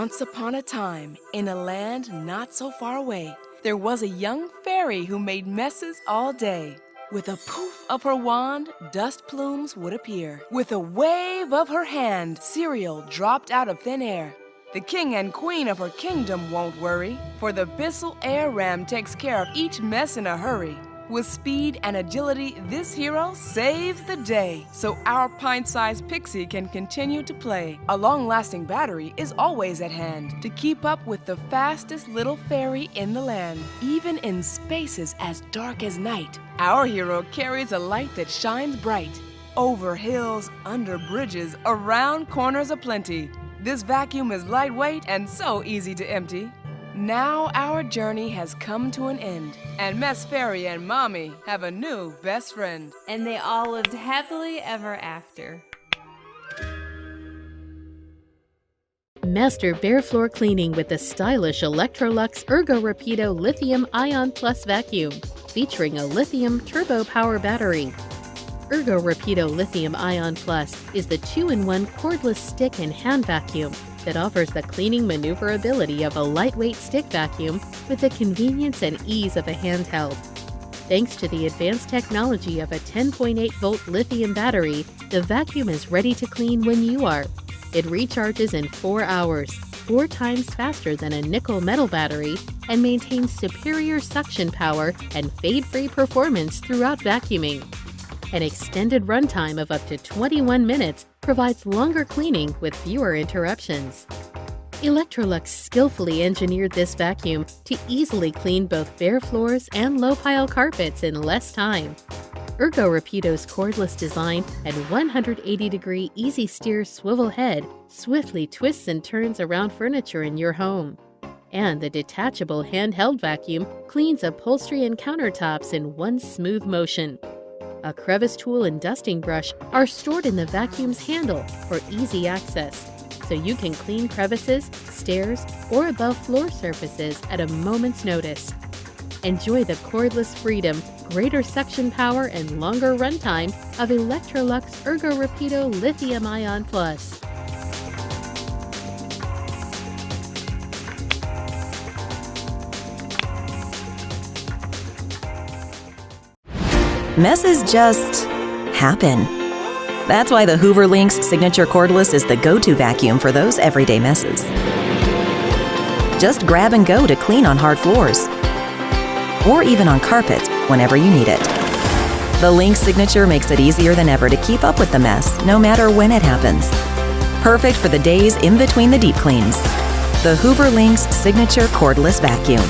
Once upon a time, in a land not so far away, there was a young fairy who made messes all day. With a poof of her wand, dust plumes would appear. With a wave of her hand, cereal dropped out of thin air. The king and queen of her kingdom won't worry, for the Bissell air ram takes care of each mess in a hurry. With speed and agility, this hero saves the day, so our pint-sized pixie can continue to play. A long-lasting battery is always at hand to keep up with the fastest little fairy in the land. Even in spaces as dark as night, our hero carries a light that shines bright. Over hills, under bridges, around corners aplenty. This vacuum is lightweight and so easy to empty. Now our journey has come to an end, and Mess Fairy and Mommy have a new best friend. And they all lived happily ever after. Master bare floor cleaning with the stylish Electrolux Ergorapido Lithium-Ion Plus Vacuum, featuring a lithium turbo power battery. Ergorapido Lithium-Ion Plus is the 2-in-1 cordless stick and hand vacuum that offers the cleaning maneuverability of a lightweight stick vacuum with the convenience and ease of a handheld. Thanks to the advanced technology of a 10.8-volt lithium battery, the vacuum is ready to clean when you are. It recharges in 4 hours, 4 times faster than a nickel metal battery, and maintains superior suction power and fade-free performance throughout vacuuming. An extended runtime of up to 21 minutes provides longer cleaning with fewer interruptions. Electrolux skillfully engineered this vacuum to easily clean both bare floors and low-pile carpets in less time. Ergorapido's cordless design and 180-degree easy steer swivel head swiftly twists and turns around furniture in your home. And the detachable handheld vacuum cleans upholstery and countertops in one smooth motion. A crevice tool and dusting brush are stored in the vacuum's handle for easy access, so you can clean crevices, stairs, or above floor surfaces at a moment's notice. Enjoy the cordless freedom, greater suction power, and longer runtime of Electrolux Ergorapido Lithium-Ion Plus. Messes just happen. That's why the Hoover Linx Signature Cordless is the go-to vacuum for those everyday messes. Just grab and go to clean on hard floors, or even on carpet whenever you need it. The Linx Signature makes it easier than ever to keep up with the mess, no matter when it happens. Perfect for the days in between the deep cleans. The Hoover Linx Signature Cordless Vacuum.